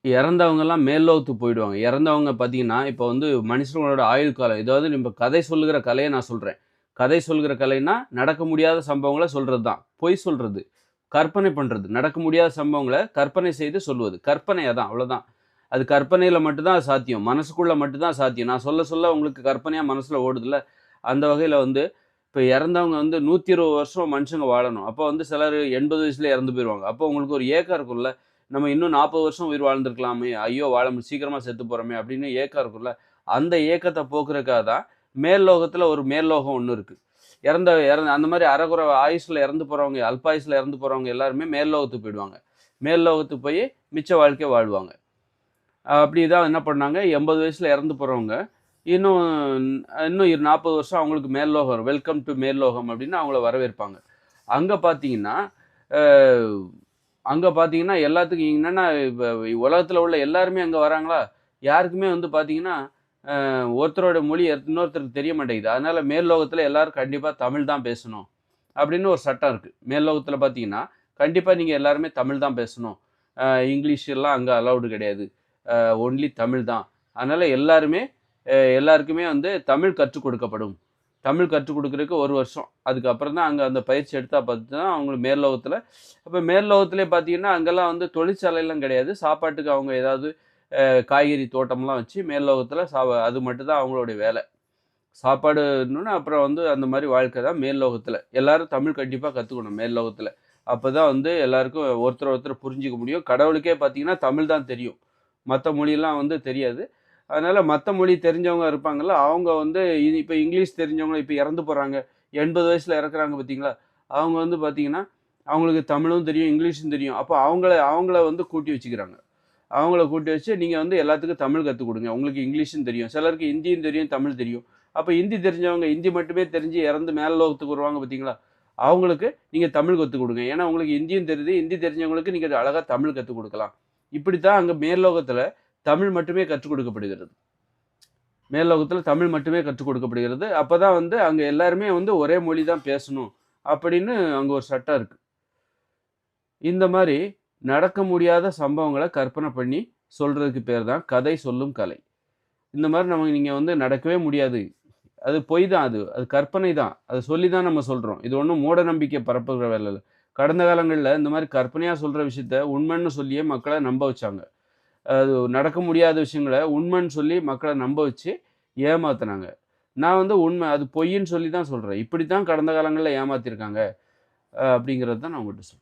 இறந்தவங்கலாம் மேல்லோகத்துக்கு போயிடுவாங்க. இறந்தவங்க பார்த்தீங்கன்னா, இப்போ வந்து மனுஷங்களோட ஆயுள் காலம். ஏதாவது நம்ம கதை சொல்லுகிற கலைய நான் சொல்றேன். கதை சொல்கிற கலைன்னா, நடக்க முடியாத சம்பவங்கள சொல்றது தான். பொய் சொல்றது. கற்பனை பண்றது. நடக்க முடியாத சம்பவங்கள கற்பனை செய்து சொல்வது. கற்பனை அதான், அவ்வளோதான். அது கற்பனையில மட்டும் தான் சாத்தியம். மனசுக்குள்ள மட்டும் தான் சாத்தியம். நான் சொல்ல சொல்ல உங்களுக்கு கற்பனையா மனசுல ஓடுதுல்ல, அந்த வகையில வந்து இப்ப இறந்தவங்க வந்து 120 வருஷம் மனுஷங்க வாழணும். அப்போ வந்து சிலர் 80 வயசுலயே இறந்து போயிருவாங்க. அப்போ உங்களுக்கு ஒரு ஏக்கம் இருக்கும்ல. நம்ம இன்னும் 40 வருஷம் உயிர் வாழ்ந்திருக்கலாமே! ஐயோ! சீக்கிரமா செத்து போறோமே! அப்படின்னு ஏக்கம் இருக்கும்ல. அந்த ஏக்கத்த போக்குறதுக்காக தான் மேல் லோகத்துல ஒரு மேல் லோகம் ஒண்ணு இருக்கு. இறந்த அந்த மாரி அரைகுறை ஆயுசுல இறந்து போறவங்க, அல்பாயுசுல இறந்து போறவங்க எல்லாருமே மேல் லோகத்துக்கு போயிடுவாங்க. மேல் லோகத்துக்கு போய் மிச்ச வாழ்க்கை வாழ்வாங்க. அப்படிதான் என்ன பண்ணாங்க, 80 வயசுல இறந்து போறவங்க, இன்னும் இன்னும் 40 வருஷம் அவங்களுக்கு மேல்லோகம் வரும். வெல்கம் டூ மேல்லோகம் அப்படின்னு அவங்கள வரவேற்பாங்க. அங்க பார்த்தீங்கன்னா, அ அங்க பார்த்தீங்கன்னா, எல்லாத்துக்கும் என்னன்னா, இப்ப உலகத்துல உள்ள எல்லாருமே அங்க வராங்களா, யாருக்குமே வந்து பார்த்தீங்கன்னா, ஒருத்தரோட மொழி இன்னொருத்தருக்கு தெரிய மாட்டேங்குது. அதனால மேல்லோகத்துல எல்லாரும் கண்டிப்பா தமிழ் தான் பேசணும். அப்படின்னு ஒரு சட்டம் இருக்கு. மேல்லோகத்துல பார்த்தீங்கன்னா, கண்டிப்பா நீங்க எல்லாருமே தமிழ் தான் பேசணும். இங்கிலீஷ் எல்லாம் அங்க அலவுட் கிடையாது. ஒன்லி தமிழ் தான். அதனால எல்லாருக்குமே வந்து தமிழ் கற்றுக் கொடுக்கப்படும். தமிழ் கற்றுக் கொடுக்குறதுக்கு 1 வருஷம். அதுக்கப்புறம் தான் அங்க அந்த பயிற்சி எடுத்தா பார்த்து தான் அவங்களுக்கு மேல்லோகத்துல அப்ப மேல்லோகத்திலே பார்த்தீங்கன்னா, அங்கெல்லாம் வந்து தொழிற்சாலைலாம் கிடையாது. சாப்பாட்டுக்கு அவங்க ஏதாவது காய்கறி தோட்டம்லாம் வச்சு மேல்லோகத்துல அது மட்டும் தான் அவங்களுடைய வேலை. சாப்பாடுன்னோனே அப்புறம் வந்து அந்த மாரி வாழ்க்கை தான் மேல்லோகத்துல. எல்லாரும் தமிழ் கண்டிப்பா கத்துக்கணும் மேல்லோகத்துல. அப்பதான் வந்து எல்லாருக்கும் ஒருத்தர் ஒருத்தர் புரிஞ்சுக்க முடியும். கடவுளுக்கே பார்த்தீங்கன்னா, தமிழ் தான் தெரியும். மத்த மொழியெல்லாம் வந்து தெரியாது. அதனால மத்த மொழி தெரிஞ்சவங்க இருப்பாங்கல்ல, அவங்க வந்து இது இப்ப இங்கிலீஷ் தெரிஞ்சவங்க இப்ப இறந்து போறாங்க. 80 வயசுல இறக்குறாங்க பார்த்தீங்களா? அவங்க வந்து பார்த்தீங்கன்னா, அவங்களுக்கு தமிழும் தெரியும், இங்கிலீஷும் தெரியும். அப்ப அவங்கள அவங்கள வந்து கூட்டி வச்சுக்கிறாங்க. அவங்கள கூட்டி வச்சு, நீங்க வந்து எல்லாத்துக்கும் தமிழ் கத்துக் குடுங்க. உங்களுக்கு இங்கிலீஷும் தெரியும். சிலருக்கு ஹிந்தியும் தெரியும், தமிழ் தெரியும். அப்ப ஹிந்தி தெரிஞ்சவங்க, ஹிந்தி மட்டுமே தெரிஞ்சு இறந்து மேல்லோகத்துக்கு வருவாங்க பார்த்தீங்களா? அவங்களுக்கு நீங்க தமிழ் கத்துக் குடுங்க. ஏன்னா உங்களுக்கு ஹிந்தியும் தெரியுது. ஹிந்தி தெரிஞ்சவங்களுக்கு நீங்க அழகா தமிழ் கத்துக் குடுக்கலாம். இப்படித்தான் அங்க மேல்லோகத்துல தமிழ் மட்டுமே கற்றுக் கொடுக்கப்படுகிறது. மேல்லோகத்துல தமிழ் மட்டுமே கற்றுக் கொடுக்கப்படுகிறது. அப்பதான் வந்து அங்க எல்லாருமே வந்து ஒரே மொழி தான் பேசணும். அப்படின்னு அங்க ஒரு சட்டம் இருக்கு. இந்த மாரி நடக்க முடியாத சம்பவங்கள கற்பனை பண்ணி சொல்றதுக்கு பேர் தான் கதை சொல்லும் கலை. இந்த மாரி நீங்க வந்து நடக்கவே முடியாது. அது பொய் தான் அது. அது கற்பனை தான். அத சொல்லி தான் நம்ம சொல்றோம். இது ஒண்ணும் மூட நம்பிக்கை பரப்புகிற வேல இல்ல. கடந்த காலங்கள்ல இந்த மாரி கற்பனையா சொல்ற விஷயத்த உண்மைன்னு சொல்லியே மக்கள நம்ப வச்சாங்க. அது நடக்க முடியாத விஷயங்கள உண்மைன்னு சொல்லி மக்கள நம்ப வச்சு ஏமாத்துனாங்க. நான் வந்து உண்மை அது பொய்ன்னு சொல்லி தான் சொல்றேன். இப்படித்தான் கடந்த காலங்கள்ல ஏமாத்தியிருக்காங்க. அப்படிங்கிறது தான் நான் உங்கட்ட சொல்றேன்.